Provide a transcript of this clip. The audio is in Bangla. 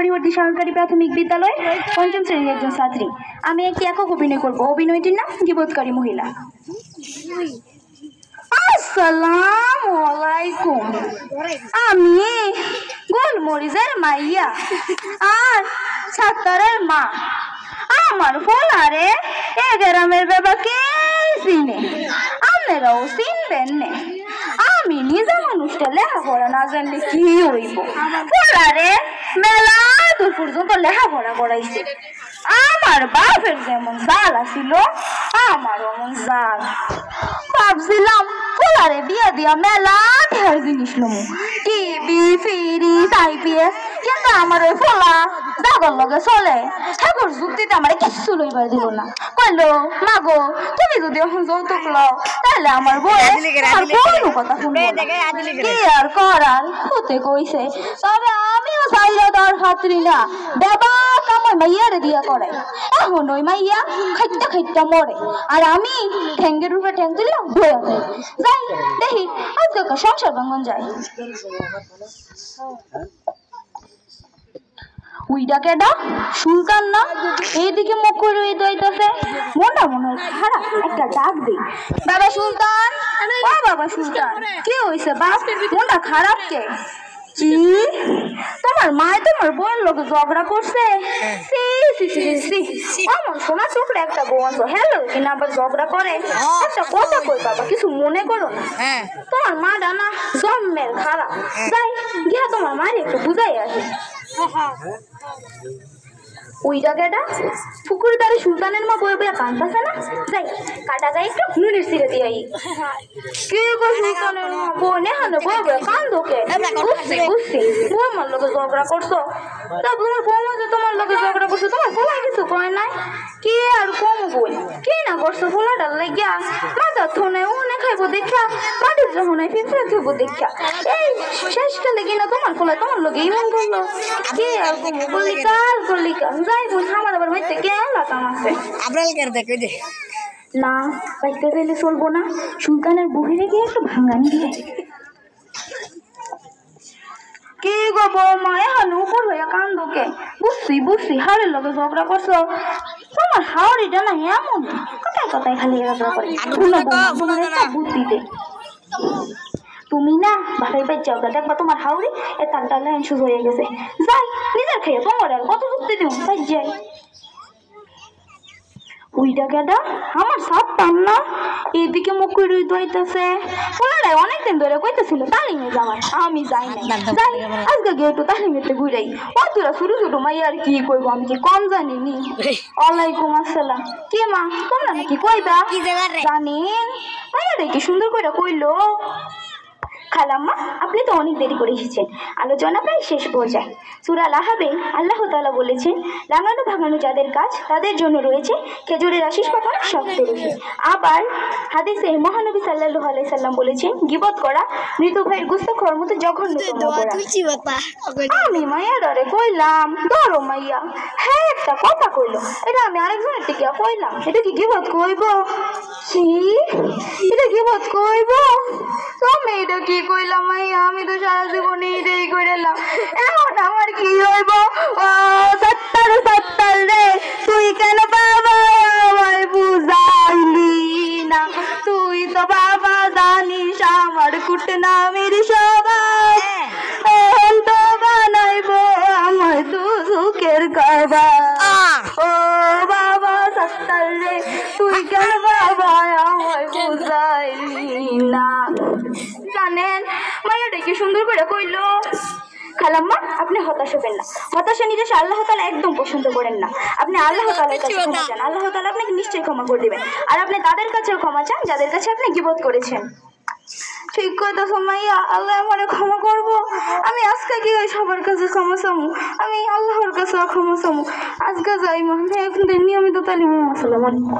পরিবর্তী সরকারি প্রাথমিক বিদ্যালয় পঞ্চম শ্রেণীর একজন ছাত্রী। আমি একটি একক অভিনয় করব। অভিনয়টির নাম গীবতকারী মহিলা। আসসালামু আলাইকুম। আমি গোলমরিচের মাইয়া আর সাত্তারের মা। আমার ফোলারে এ গ্রামের বাবা কে চিনে, আপনারাও চিনবেন না। আমি নিজে মানুষটা লেখাপড়া না জানলে কি হইব। ফোলারে মেলা দূর পর্যন্ত লেখাপড়া করাইছে। আমার বাপের যেমন জাল আছিল আমারও এমন জাল। ভাবছিলাম ফোলারে বিয়া দিয়া মেলা ঢের জিনিস লমু, টিভি, ফ্রিজ, আইপিএস, কিন্তু আমার ওই ফোলা দাগর লগে চলে। ঠাকুর যুক্তিতে আমার কিচ্ছু লইবার দিল না। কইলো মাগো তুমি যদি এখন যৌতুক লও তাহলে আমার বউ কোনো কথা শুনবে কি আর করার হতে কইছে। তবে আমিও চাইলে তার খাতরি না, বাবা কামাই মাইয়ারে দিয়া করে। এখন ওই মাইয়া খাইটা খাইটা মরে আর আমি ঠ্যাঙ্গের উপরে ঠ্যাং তুললাম বয়ে যাই। দেখি আজকে সংসার ভাঙন যায়। উইডা কেডা? সুলতান না? এইদিকে মুখ করে দইতাছে। মনে মনে খারাপ একটা ডাক দেই, বাবা সুলতান। ও বাবা সুলতান, কি হইছে বাপ? মনটা খারাপ কে? তোমার মায় তোমার বউয়ের লোক ঝগড়া করছে? আমার সোনা চোখে একটা বউ আনছো, হ্যালো কিনা আবার ঝগড়া করে? একটা কথা কই বাবা, কিছু মনে করো না। তোমার মা ডানা জন্মের খারাপ। যাই গিয়া তোমার মায়ের একটু বুঝাই আসে। ওই জায়গাটা পুকুর ধারে সুলতানের মা বয়ে বয়ে কাঁদতেছে না? যাই কাটা গায়ে একটু নুনের ছিঁড়ে দিয়ে কে গো সুলতানের মা বই নেহানো বয়ে বয়ে কান্দো কে? বুঝছি বউ আমার লোকে ঝগড়া করছো। তা তোমার বৌমা যে তোমার লোকে ঝগড়া করছো তোমার ফোলা কিছু কয় নাই? কে আর কম বই কে না করছো ফোলাটার লাগিয়া? মাথা থনে উনে খাইবো দেখা, মাটির যখন ফিফড়ে খাইবো দেখা, এই শেষকালে কিনা তোমার ফোলা তোমার লোকে ইমন করলো। কে আর কম বলি কার করলি কার? যাই বোন আমার আবার মাইতে কেন কাম আছে না, বাইতে গেলে চলবো না। সুলতানের বহিরে গিয়ে একটু ভাঙানি দিয়ে কে গো বৌমা এখন উপর হইয়া কান্দোকে? বুঝছি হাওড়ের লোকে ঝগড়া করছো। তোমার হাওড়িটা না এমন কোথায় কোথায় খালি ঝগড়া করে। তোমার একটা বুদ্ধি দে, তুমি না বাসায় বাচ্চাও দেখবা তোমার হাওড়ি এ তালটা লাইন শুরু হয়ে গেছে। যাই নিজের খেয়ে তোমার আর কত যুক্তি দিব যাই। ওইটা কেডা? আমার সাপ পান না এইদিকে মুখ করে দইতেছে। ওনারাই অনেকদিন ধরে কইতেছিল তালিমে যাওয়ার, আমি যাই না। যাই আজকে গিয়ে একটু তালিমেতে ঘুরাই। অতরা ছোট ছোট মাই আর কি কইবো, আমি কি কম জানি নি? ওয়ালাইকুম আসসালাম। কি মা তোমরা নাকি কইবা? জানেন মাইয়ারে কি সুন্দর করে কইলো। খালাম্মা আপনি তো অনেক দেরি করে এসেছেন, আলোচনা প্রায় শেষ পর্যায়ে। সূরা লাহাবে আল্লাহ তাআলা বলেছেন, রাঙানো ভাঙানো যাদের কাজ তাদের জন্য রয়েছে খেজুরের আশিস পাকানো শক্ত রশি। আবার হাদিসে মহানবী সাল্লাল্লাহু আলাইহি সাল্লাম বলেছেন, গীবত করা মৃত ভাইয়ের গোশত খাওয়ার মতো জঘন্যতম অপরাধ। আমি মাইয়ারে কইলাম ধরো মাইয়া, হ্যাঁ একটা কথা কইলো, এটা আমি আরেকজনের থেকে কইলাম, এটা কি গীবত কইব? এটা গীবত কইব? তুমি এটা কি কইলাম মাইয়া? আমি তো সারা জীবনে এটাই কইলাম, এখন আমার কি হইব? ও সত্তর রে, তুই কেন বাবা আমায় বুঝাইলি না? তুই তো বাবা জানিস আমার কুটনামের সবাই, এখন তো বানাইব আমার দুঃখের খাবার। ও বাবা সত্তর রে, তুই কেন বাবা আমায় বুঝাইলি না? জানেন মাইয়াটা কি সুন্দর করে কইলো। খালাম্মা আপনি হতাশ হবেন না, হতাশা নিরাশা আল্লাহ তাআলা একদম পছন্দ করেন না। আপনি আল্লাহ তাআলার কাছে ক্ষমা চান, আল্লাহ তাআলা আপনাকে নিশ্চয়ই ক্ষমা করে দিবেন। আর আপনি তাদের কাছেও ক্ষমা চান যাদের কাছে আপনি গীবত করেছেন। ঠিক কথা মাইয়া, আল্লাহ আমারে ক্ষমা করবো। আমি আজকে কি সবার কাছে ক্ষমা চামু, আমি আল্লাহর কাছে ক্ষমা চামু। আজকে যাই মা, এখন নিয়মিত তালিম। আসসালামু আলাইকুম।